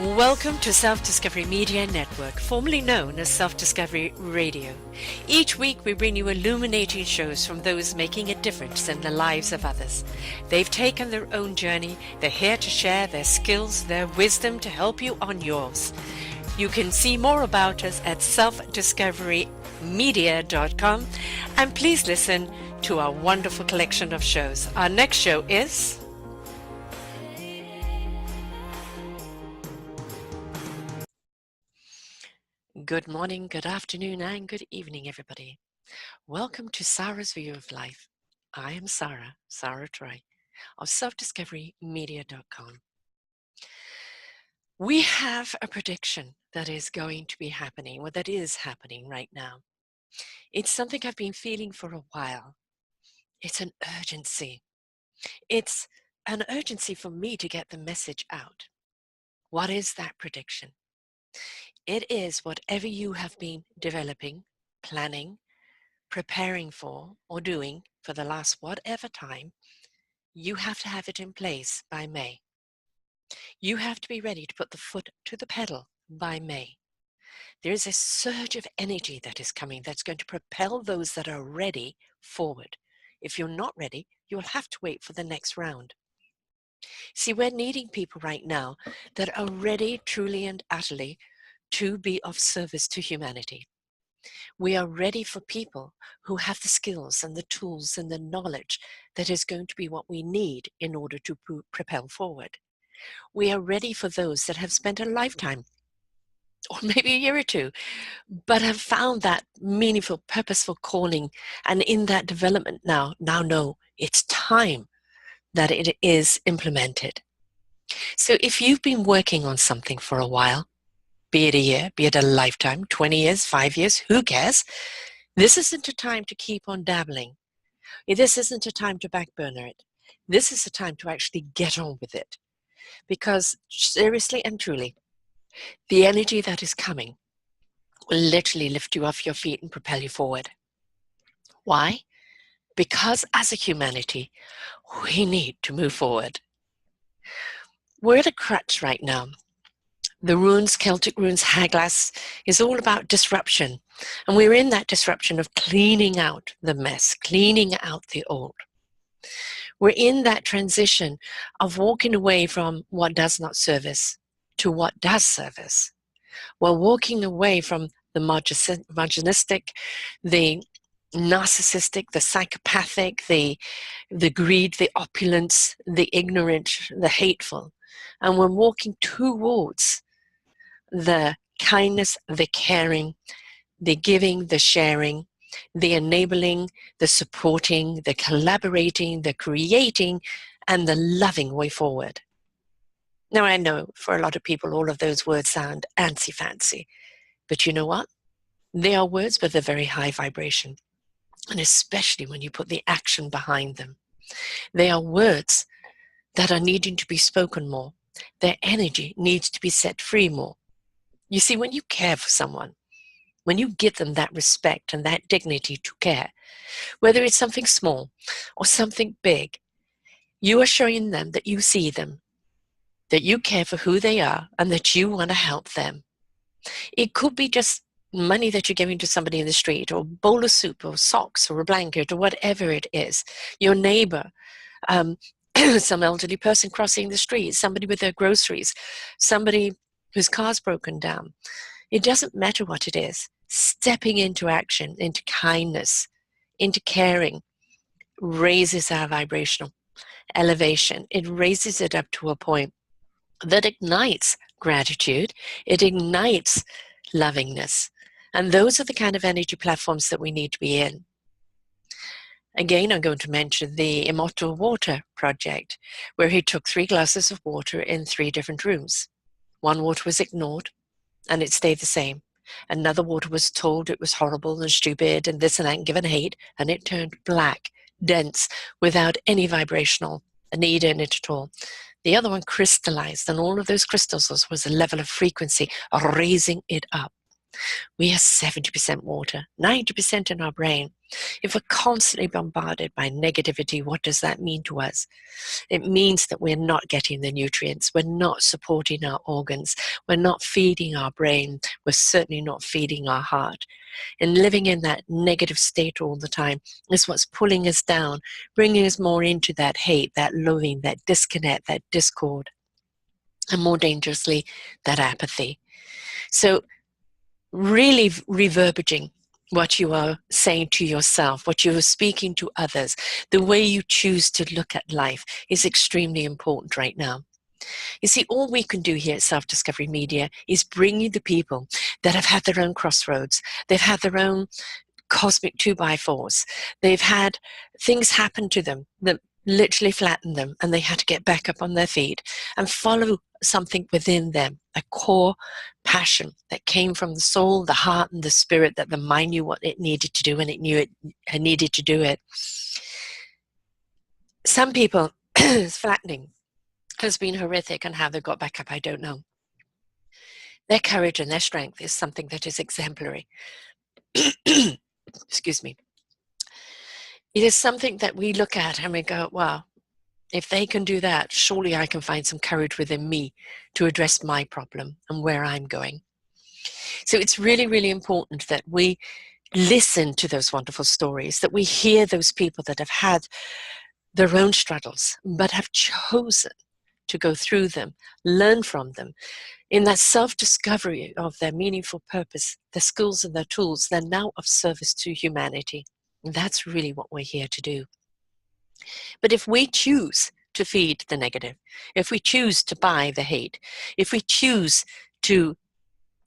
Welcome to Self-Discovery Media Network, formerly known as Self-Discovery Radio. Each week we bring you illuminating shows from those making a difference in the lives of others. They've taken their own journey. They're here to share their skills, their wisdom to help you on yours. You can see more about us at selfdiscoverymedia.com, and please listen to our wonderful collection of shows. Our next show is... Good morning, good afternoon, and good evening, everybody. Welcome to Sara's View of Life. I am Sara Troy, of selfdiscoverymedia.com. We have a prediction that is going to be happening, or that is happening right now. It's something I've been feeling for a while. It's an urgency. It's an urgency for me to get the message out. What is that prediction? It is whatever you have been developing, planning, preparing for, or doing for the last whatever time. You have to have it in place by May. You have to be ready to put the foot to the pedal by May. There is a surge of energy that is coming that's going to propel those that are ready forward. If you're not ready, you'll have to wait for the next round. See, we're needing people right now that are ready truly and utterly to be of service to humanity. We are ready for people who have the skills and the tools and the knowledge that is going to be what we need in order to propel forward. We are ready for those that have spent a lifetime, or maybe a year or two, but have found that meaningful, purposeful calling, and in that development now know it's time that it is implemented. So if you've been working on something for a while, be it a year, be it a lifetime, 20 years, 5 years, who cares? This isn't a time to keep on dabbling. This isn't a time to backburner it. This is a time to actually get on with it. Because seriously and truly, the energy that is coming will literally lift you off your feet and propel you forward. Why? Because as a humanity, we need to move forward. We're at a crutch right now. The runes, Celtic runes, Haglas, is all about disruption. And we're in that disruption of cleaning out the mess, cleaning out the old. We're in that transition of walking away from what does not serve us to what does serve us. We're walking away from the misogynistic, the narcissistic, the psychopathic, the greed, the opulence, the ignorant, the hateful. And we're walking towards the kindness, the caring, the giving, the sharing, the enabling, the supporting, the collaborating, the creating, and the loving way forward. Now, I know for a lot of people, all of those words sound antsy-fancy, but you know what? They are words with a very high vibration, and especially when you put the action behind them. They are words that are needing to be spoken more. Their energy needs to be set free more. You see, when you care for someone, when you give them that respect and that dignity to care, whether it's something small or something big, you are showing them that you see them, that you care for who they are, and that you want to help them. It could be just money that you're giving to somebody in the street, or a bowl of soup, or socks, or a blanket, or whatever it is. Your neighbor, some elderly person crossing the street, somebody with their groceries, somebody whose car's broken down. It doesn't matter what it is. Stepping into action, into kindness, into caring, raises our vibrational elevation. It raises it up to a point that ignites gratitude. It ignites lovingness. And those are the kind of energy platforms that we need to be in. Again, I'm going to mention the Immortal Water Project, where he took 3 glasses of water in 3 different rooms. One water was ignored, and it stayed the same. Another water was told it was horrible and stupid and this and that and given hate, and it turned black, dense, without any vibrational need in it at all. The other one crystallized, and all of those crystals was a level of frequency, raising it up. We are 70% water, 90% in our brain. If we're constantly bombarded by negativity, what does that mean to us? It means that we're not getting the nutrients, we're not supporting our organs, we're not feeding our brain, we're certainly not feeding our heart. And living in that negative state all the time is what's pulling us down, bringing us more into that hate, that loathing, that disconnect, that discord, and more dangerously, that apathy. So really reverberating what you are saying to yourself, what you are speaking to others, the way you choose to look at life is extremely important right now. You see, all we can do here at Self-Discovery Media is bring you the people that have had their own crossroads. They've had their own cosmic 2x4s. They've had things happen to them that literally flattened them, and they had to get back up on their feet and follow something within them, a core passion that came from the soul, the heart, and the spirit, that the mind knew what it needed to do, and it knew it needed to do it. Some people, it's flattening, has been horrific, and how they got back up, I don't know. Their courage and their strength is something that is exemplary. Excuse me. It is something that we look at and we go, wow, if they can do that, surely I can find some courage within me to address my problem and where I'm going. So it's really, really important that we listen to those wonderful stories, that we hear those people that have had their own struggles, but have chosen to go through them, learn from them. In that self-discovery of their meaningful purpose, their skills and their tools, they're now of service to humanity. And that's really what we're here to do. But if we choose to feed the negative, if we choose to buy the hate, if we choose to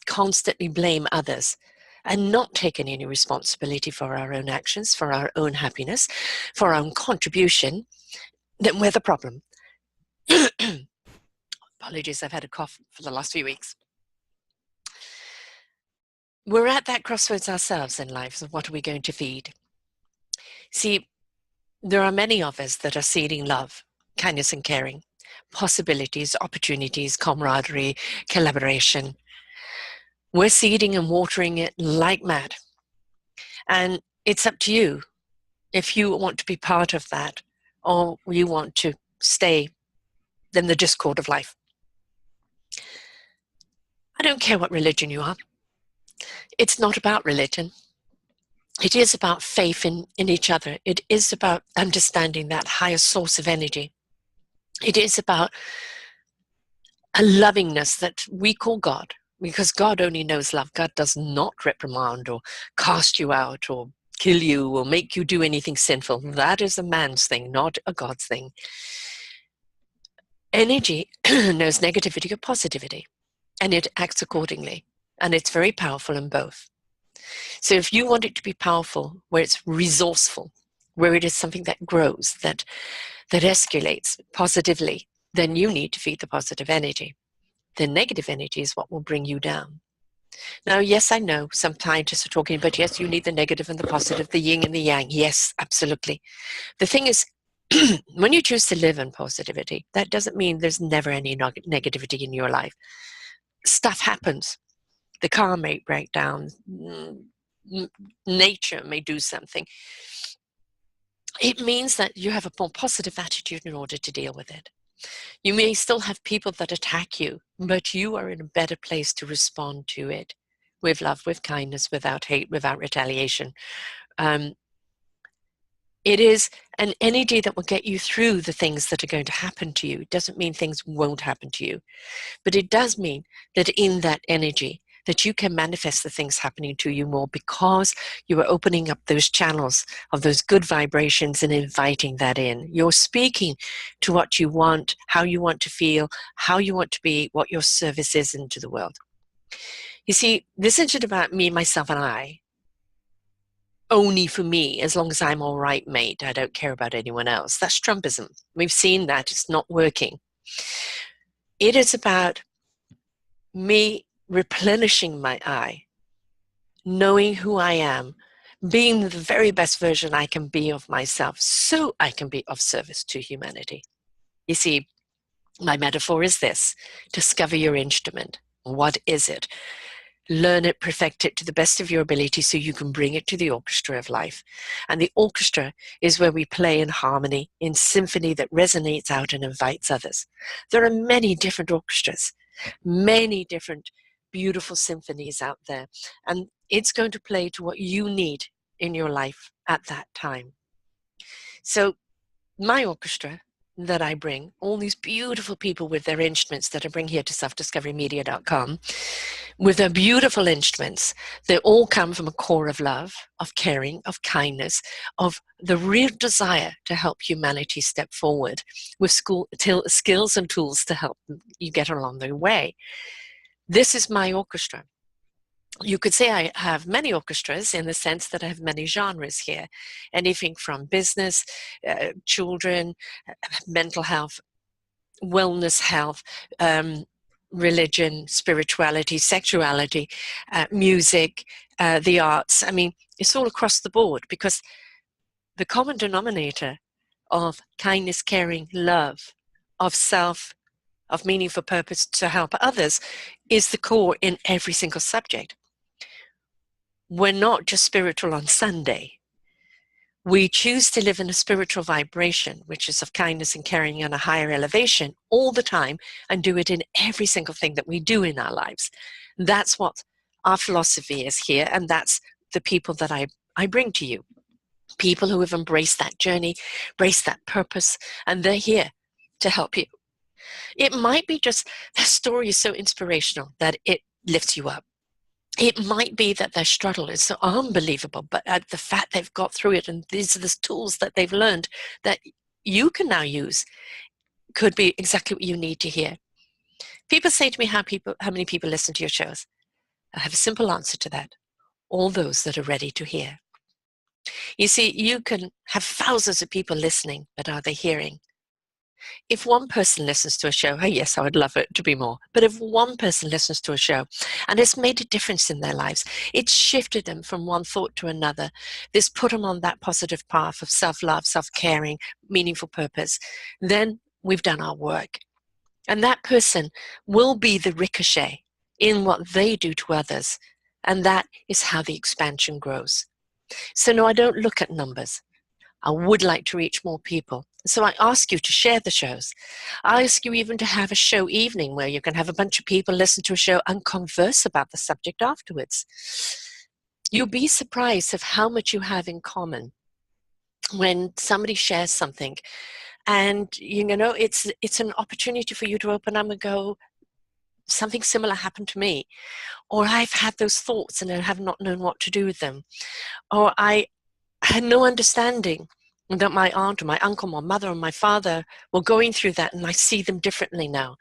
constantly blame others and not taking any responsibility for our own actions, for our own happiness, for our own contribution, then we're the problem. Apologies, I've had a cough for the last few weeks. We're at that crossroads ourselves in life, so what are we going to feed? See, there are many of us that are seeding love, kindness and caring, possibilities, opportunities, camaraderie, collaboration. We're seeding and watering it like mad. And it's up to you if you want to be part of that or you want to stay in the discord of life. I don't care what religion you are. It's not about religion. It is about faith in each other. It is about understanding that higher source of energy. It is about a lovingness that we call God, because God only knows love. God does not reprimand or cast you out or kill you or make you do anything sinful. That is a man's thing, not a God's thing. Energy knows negativity or positivity, and it acts accordingly. And it's very powerful in both. So if you want it to be powerful, where it's resourceful, where it is something that grows, that escalates positively, then you need to feed the positive energy. The negative energy is what will bring you down. Now, yes, I know some scientists are talking about, yes, you need the negative and the positive, the yin and the yang. Yes, absolutely. The thing is, when you choose to live in positivity, that doesn't mean there's never any negativity in your life. Stuff happens. The car may break down. Nature may do something. It means that you have a more positive attitude in order to deal with it. You may still have people that attack you, but you are in a better place to respond to it with love, with kindness, without hate, without retaliation. It is an energy that will get you through the things that are going to happen to you. It doesn't mean things won't happen to you, but it does mean that in that energy, that you can manifest the things happening to you more because you are opening up those channels of those good vibrations and inviting that in. You're speaking to what you want, how you want to feel, how you want to be, what your service is into the world. You see, this isn't about me, myself, and I. Only for me, as long as I'm all right, mate. I don't care about anyone else. That's Trumpism. We've seen that. It's not working. It is about me replenishing my I, knowing who I am, being the very best version I can be of myself so I can be of service to humanity. You see, my metaphor is this: discover your instrument. What is it? learn it, perfect it to the best of your ability so you can bring it to the orchestra of life. And the orchestra is where we play in harmony, in symphony that resonates out and invites others. There are many different orchestras, many different beautiful symphonies out there, and it's going to play to what you need in your life at that time. So my orchestra that I bring, all these beautiful people with their instruments that I bring here to selfdiscoverymedia.com, with their beautiful instruments, they all come from a core of love, of caring, of kindness, of the real desire to help humanity step forward with skills and tools to help you get along their way. This is my orchestra. You could say I have many orchestras in the sense that I have many genres here. Anything from business, children, mental health, wellness health, religion, spirituality, sexuality, music, the arts. I mean, it's all across the board because the common denominator of kindness, caring, love, of self, of meaningful purpose to help others is the core in every single subject. We're not just spiritual on Sunday. We choose to live in a spiritual vibration, which is of kindness and caring on a higher elevation all the time, and do it in every single thing that we do in our lives. That's what our philosophy is here, and that's the people that I bring to you. People who have embraced that journey, embraced that purpose, and they're here to help you. It might be just their story is so inspirational that it lifts you up. It might be that their struggle is so unbelievable, but the fact they've got through it and these are the tools that they've learned that you can now use could be exactly what you need to hear. People say to me, how many people listen to your shows? I have a simple answer to that. All those that are ready to hear. You see, you can have thousands of people listening, but are they hearing? If one person listens to a show, oh yes, I would love it to be more. But if one person listens to a show and it's made a difference in their lives, it's shifted them from one thought to another, this put them on that positive path of self-love, self-caring, meaningful purpose, then we've done our work. And that person will be the ricochet in what they do to others. And that is how the expansion grows. So no, I don't look at numbers. I would like to reach more people. So I ask you to share the shows. I ask you even to have a show evening where you can have a bunch of people listen to a show and converse about the subject afterwards. You'll be surprised of how much you have in common when somebody shares something. And, you know, it's an opportunity for you to open up and go, something similar happened to me. Or I've had those thoughts and I have not known what to do with them. Or I had no understanding that my aunt or my uncle, my mother or my father were going through that, and I see them differently now.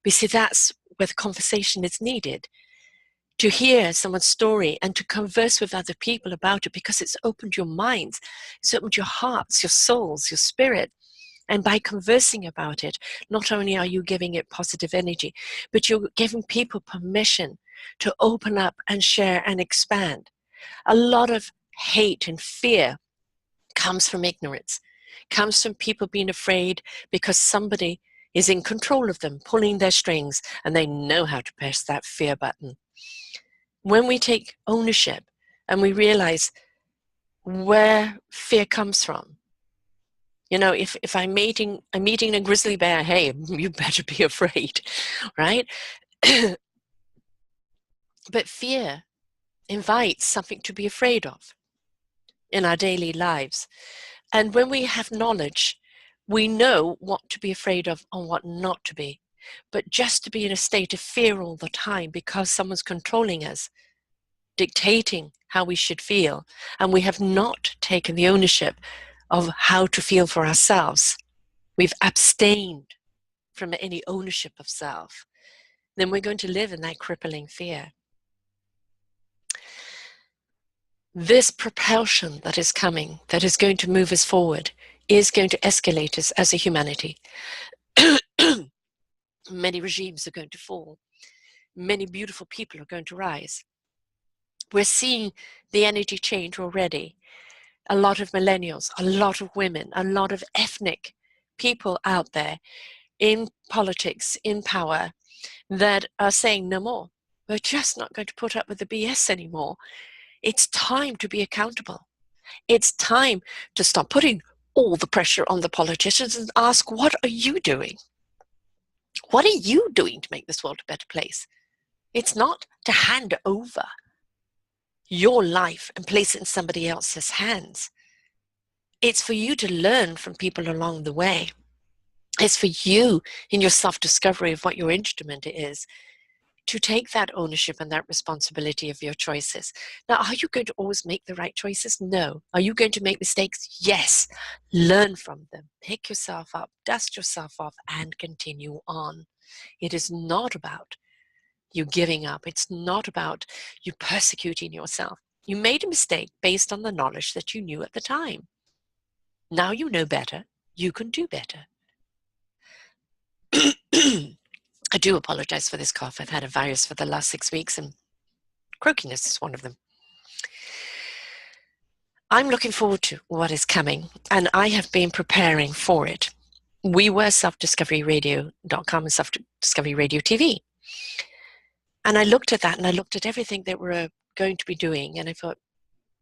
But see, that's where the conversation is needed. To hear someone's story and to converse with other people about it, because it's opened your minds, it's opened your hearts, your souls, your spirit. And by conversing about it, not only are you giving it positive energy, but you're giving people permission to open up and share and expand. A lot of hate and fear comes from ignorance, comes from people being afraid because somebody is in control of them, pulling their strings, and they know how to press that fear button. When we take ownership and we realize where fear comes from, you know, if I'm meeting a grizzly bear, hey, you better be afraid, right? But fear invites something to be afraid of in our daily lives. And when we have knowledge, we know what to be afraid of and what not to be. But just to be in a state of fear all the time because someone's controlling us, dictating how we should feel, and we have not taken the ownership of how to feel for ourselves, we've abstained from any ownership of self, then we're going to live in that crippling fear. This propulsion that is coming, that is going to move us forward, is going to escalate us as a humanity. Many regimes are going to fall. Many beautiful people are going to rise. We're seeing the energy change already. A lot of millennials, a lot of women, a lot of ethnic people out there in politics, in power, that are saying no more. We're just not going to put up with the BS anymore. It's time to be accountable. It's time to stop putting all the pressure on the politicians and ask, what are you doing? What are you doing to make this world a better place? It's not to hand over your life and place it in somebody else's hands. It's for you to learn from people along the way. It's for you in your self-discovery of what your instrument is to take that ownership and that responsibility of your choices. Now, are you going to always make the right choices? No. Are you going to make mistakes? Yes. Learn from them. Pick yourself up, dust yourself off, and continue on. It is not about you giving up. It's not about you persecuting yourself. You made a mistake based on the knowledge that you knew at the time. Now you know better. You can do better. I do apologize for this cough. I've had a virus for the last 6 weeks, and croakiness is one of them. I'm looking forward to what is coming, and I have been preparing for it. We were selfdiscoveryradio.com and Self-Discovery Radio TV. And I looked at that, and I looked at everything that we're going to be doing, and I thought,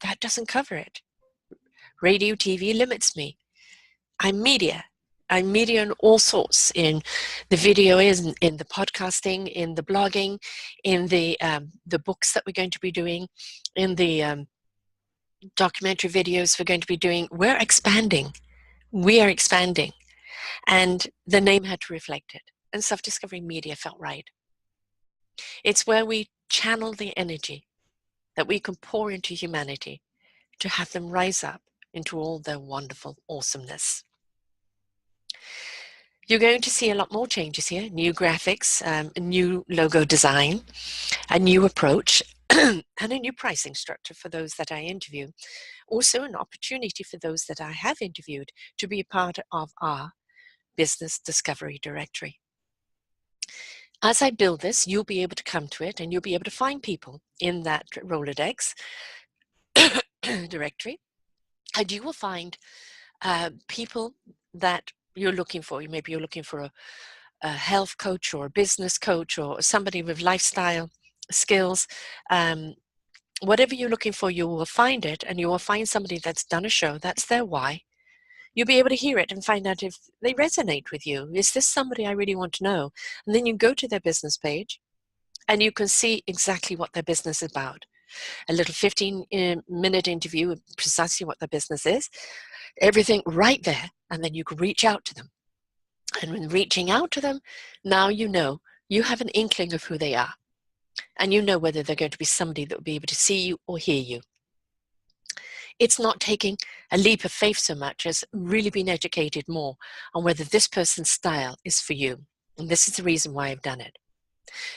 that doesn't cover it. Radio, TV limits me. I'm media. I'm media in all sorts, in the video, in the podcasting, in the blogging, in the books that we're going to be doing, in the documentary videos we're going to be doing. We're expanding. We are expanding. And the name had to reflect it. And Self-Discovery Media felt right. It's where we channel the energy that we can pour into humanity to have them rise up into all their wonderful awesomeness. You're going to see a lot more changes here, new graphics, a new logo design, a new approach, and a new pricing structure for those that I interview. Also an opportunity for those that I have interviewed to be a part of our business discovery directory. As I build this, you'll be able to come to it and you'll be able to find people in that Rolodex directory, and you will find people that you're looking for. Maybe you're looking for a health coach or a business coach or somebody with lifestyle skills. Whatever you're looking for, you will find it, and you will find somebody that's done a show. That's their why. You'll be able to hear it and find out if they resonate with you. Is this somebody I really want to know? And then you go to their business page and you can see exactly what their business is about. A little 15-minute interview of precisely what their business is, everything right there, and then you can reach out to them. And when reaching out to them, now you know, you have an inkling of who they are. And you know whether they're going to be somebody that will be able to see you or hear you. It's not taking a leap of faith so much as really being educated more on whether this person's style is for you. And this is the reason why I've done it.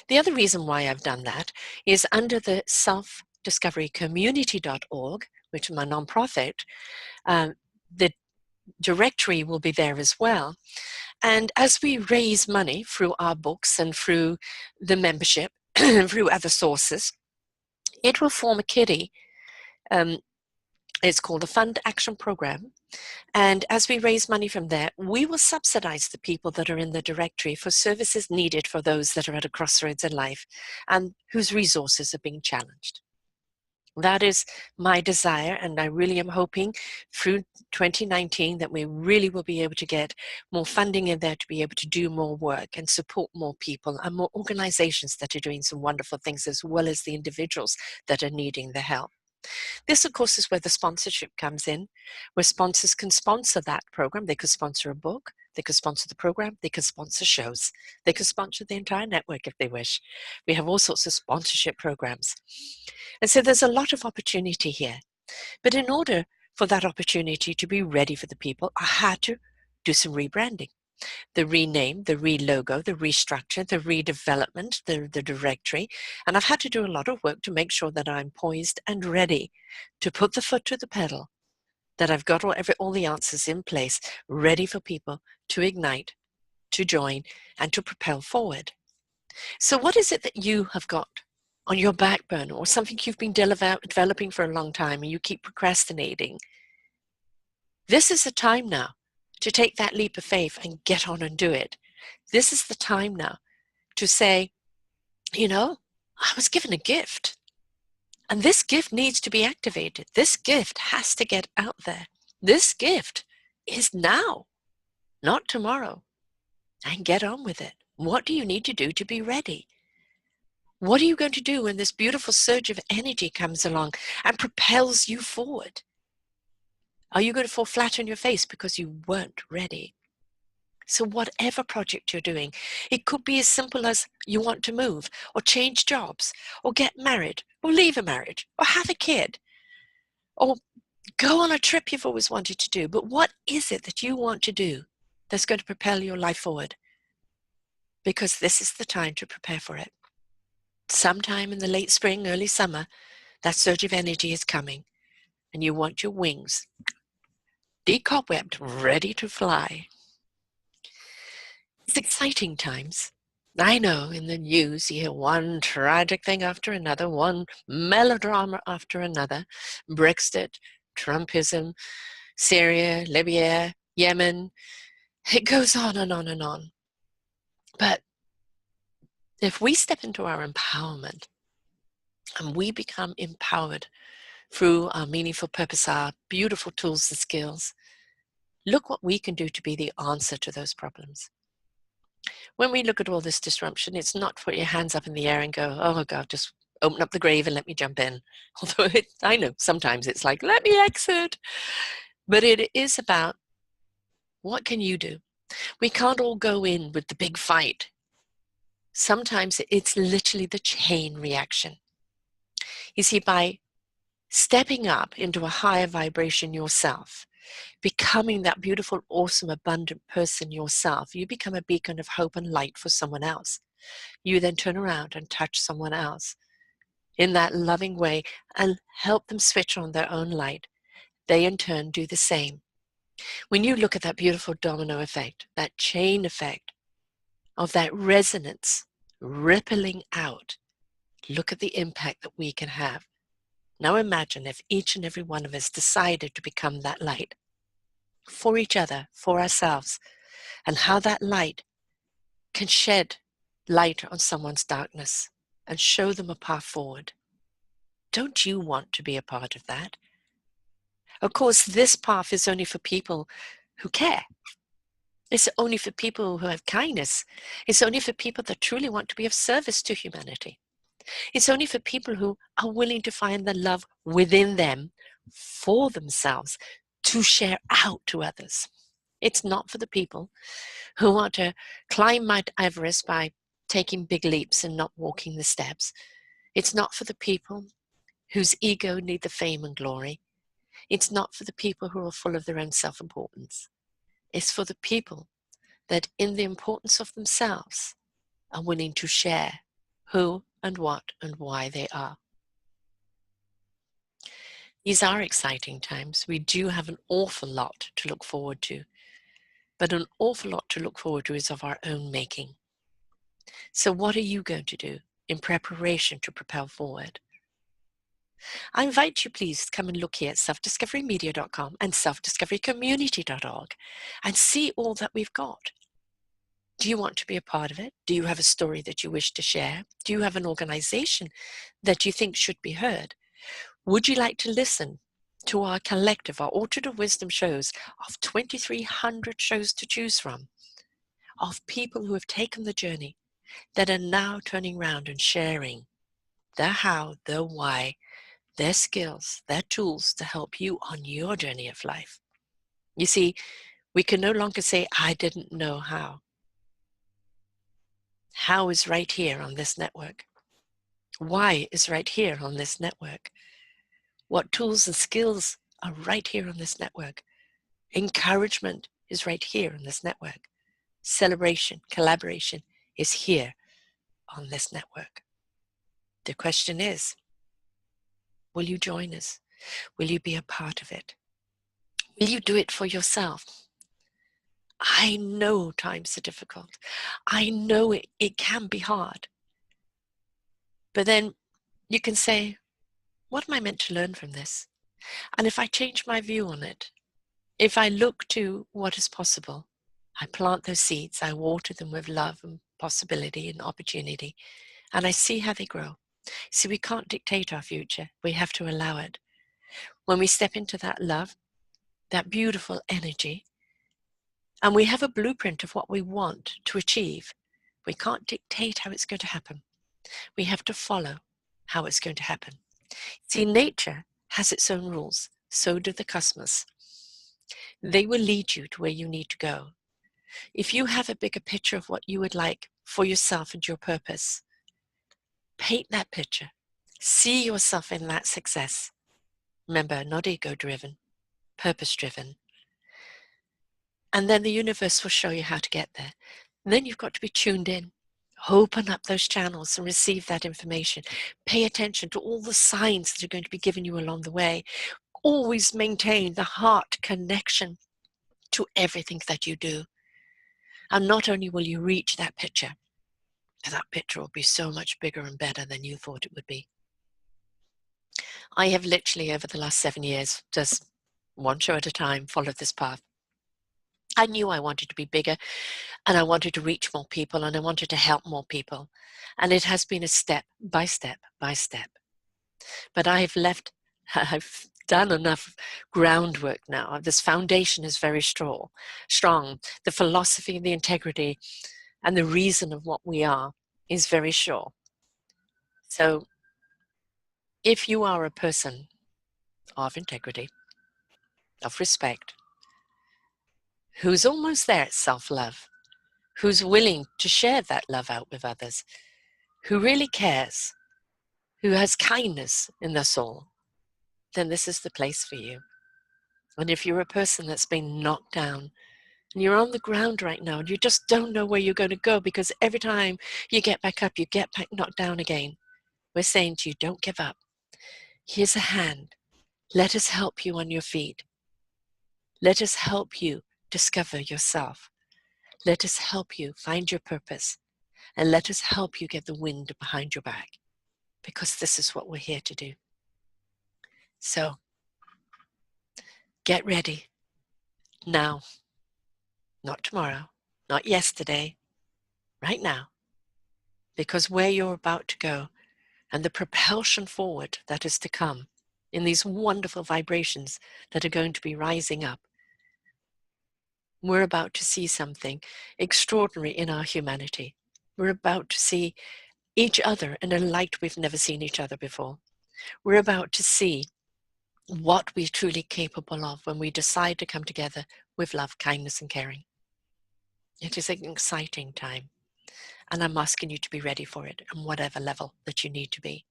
The other reason why I've done that is under the selfdiscoverycommunity.org, which is my nonprofit, the directory will be there as well. And as we raise money through our books and through the membership, through other sources, it will form a kitty. It's called a Fund Action Program. And as we raise money from there, we will subsidize the people that are in the directory for services needed for those that are at a crossroads in life and whose resources are being challenged. That is my desire, and I really am hoping through 2019 that we really will be able to get more funding in there to be able to do more work and support more people and more organizations that are doing some wonderful things, as well as the individuals that are needing the help. This, of course, is where the sponsorship comes in, where sponsors can sponsor that program. They could sponsor a book, they could sponsor the program, they could sponsor shows, they could sponsor the entire network if they wish. We have all sorts of sponsorship programs. And so there's a lot of opportunity here. But in order for that opportunity to be ready for the people, I had to do some rebranding. The rename, the relogo, the restructure, the redevelopment, the directory. And I've had to do a lot of work to make sure that I'm poised and ready to put the foot to the pedal, that I've got all the answers in place, ready for people to ignite, to join, and to propel forward. So what is it that you have got on your back burner, or something you've been developing for a long time and you keep procrastinating? This is the time now to take that leap of faith and get on and do it. This is the time now to say, you know, I was given a gift. And this gift needs to be activated. This gift has to get out there. This gift is now, not tomorrow. And get on with it. What do you need to do to be ready? What are you going to do when this beautiful surge of energy comes along and propels you forward? Are you going to fall flat on your face because you weren't ready? So whatever project you're doing, it could be as simple as you want to move or change jobs or get married or leave a marriage or have a kid or go on a trip you've always wanted to do. But what is it that you want to do that's going to propel your life forward? Because this is the time to prepare for it. Sometime in the late spring, early summer, that surge of energy is coming, and you want your wings decobwebbed, ready to fly. It's exciting times. I know in the news you hear one tragic thing after another, one melodrama after another. Brexit, Trumpism, Syria, Libya, Yemen. It goes on and on and on. But if we step into our empowerment and we become empowered through our meaningful purpose, our beautiful tools and skills, look what we can do to be the answer to those problems. When we look at all this disruption, it's not to put your hands up in the air and go, oh God, just open up the grave and let me jump in. Although I know sometimes it's like, let me exit. But it is about, what can you do? We can't all go in with the big fight. Sometimes it's literally the chain reaction. You see, by stepping up into a higher vibration yourself, becoming that beautiful, awesome, abundant person yourself, you become a beacon of hope and light for someone else. You then turn around and touch someone else in that loving way and help them switch on their own light. They in turn do the same. When you look at that beautiful domino effect, that chain effect of that resonance rippling out, look at the impact that we can have. Now imagine if each and every one of us decided to become that light for each other, for ourselves, and how that light can shed light on someone's darkness and show them a path forward. Don't you want to be a part of that? Of course, this path is only for people who care. It's only for people who have kindness. It's only for people that truly want to be of service to humanity. It's only for people who are willing to find the love within them for themselves to share out to others. It's not for the people who want to climb Mount Everest by taking big leaps and not walking the steps. It's not for the people whose ego need the fame and glory. It's not for the people who are full of their own self-importance. It's for the people that in the importance of themselves are willing to share who and what and why they are. These are exciting times. We do have an awful lot to look forward to, but an awful lot to look forward to is of our own making. So what are you going to do in preparation to propel forward? I invite you, please, to come and look here at selfdiscoverymedia.com and selfdiscoverycommunity.org and see all that we've got. Do you want to be a part of it? Do you have a story that you wish to share? Do you have an organization that you think should be heard? Would you like to listen to our collective, our Orchard of Wisdom shows of 2,300 shows to choose from, of people who have taken the journey that are now turning around and sharing their how, their why, their skills, their tools to help you on your journey of life? You see, we can no longer say, I didn't know how. How is right here on this network. Why is right here on this network. What tools and skills are right here on this network. Encouragement is right here on this network. Celebration, collaboration is here on this network. The question is, will you join us? Will you be a part of it? Will you do it for yourself? I know times are difficult. I know it can be hard. But then you can say, what am I meant to learn from this? And if I change my view on it, if I look to what is possible, I plant those seeds, I water them with love and possibility and opportunity, and I see how they grow. See, we can't dictate our future. We have to allow it. When we step into that love, that beautiful energy, and we have a blueprint of what we want to achieve, we can't dictate how it's going to happen. We have to follow how it's going to happen. See, nature has its own rules. So do the cosmos. They will lead you to where you need to go. If you have a bigger picture of what you would like for yourself and your purpose, paint that picture. See yourself in that success. Remember, not ego-driven, purpose-driven. And then the universe will show you how to get there. And then you've got to be tuned in. Open up those channels and receive that information. Pay attention to all the signs that are going to be given you along the way. Always maintain the heart connection to everything that you do. And not only will you reach that picture, but that picture will be so much bigger and better than you thought it would be. I have literally, over the last 7 years, just one show at a time, followed this path. I knew I wanted to be bigger, and I wanted to reach more people, and I wanted to help more people. And it has been a step by step by step. But I've done enough groundwork now. This foundation is very strong. The philosophy, the integrity, and the reason of what we are is very sure. So if you are a person of integrity, of respect, who's almost there at self-love, who's willing to share that love out with others, who really cares, who has kindness in their soul, then this is the place for you. And if you're a person that's been knocked down, and you're on the ground right now, and you just don't know where you're going to go, because every time you get back up, you get back knocked down again, we're saying to you, don't give up. Here's a hand. Let us help you on your feet. Let us help you discover yourself. Let us help you find your purpose. And let us help you get the wind behind your back, because this is what we're here to do. So, get ready now, not tomorrow, not yesterday, right now, because where you're about to go and the propulsion forward that is to come in these wonderful vibrations that are going to be rising up, we're about to see something extraordinary in our humanity. We're about to see each other in a light we've never seen each other before. We're about to see what we're truly capable of when we decide to come together with love, kindness, and caring. It is an exciting time, and I'm asking you to be ready for it on whatever level that you need to be.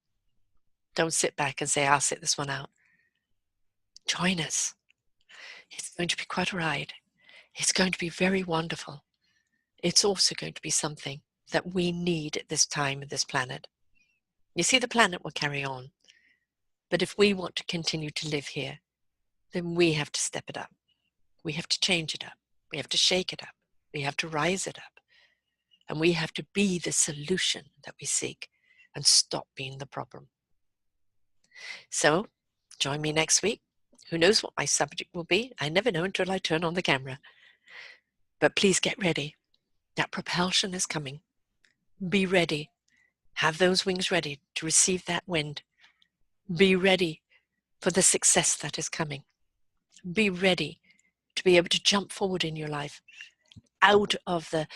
Don't sit back and say, I'll sit this one out. Join us. It's going to be quite a ride. It's going to be very wonderful. It's also going to be something that we need at this time of this planet. You see, the planet will carry on. But if we want to continue to live here, then we have to step it up. We have to change it up. We have to shake it up. We have to rise it up. And we have to be the solution that we seek and stop being the problem. So, join me next week. Who knows what my subject will be? I never know until I turn on the camera. But please get ready. That propulsion is coming. Be ready. Have those wings ready to receive that wind. Be ready for the success that is coming. Be ready to be able to jump forward in your life out of the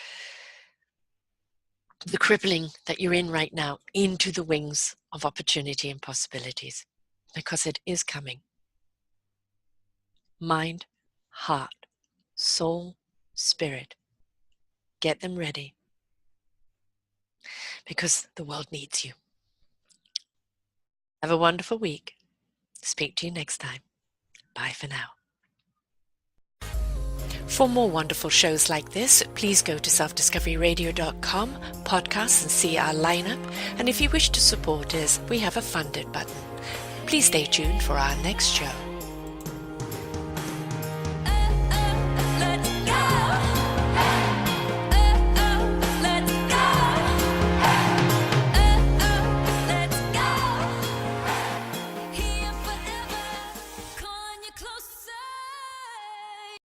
crippling that you're in right now into the wings of opportunity and possibilities, because it is coming. Mind, heart, soul, spirit. Get them ready, because the world needs you. Have a wonderful week. Speak to you next time. Bye for now. For more wonderful shows like this, please go to selfdiscoveryradio.com, podcasts, and see our lineup. And if you wish to support us, we have a funded button. Please stay tuned for our next show.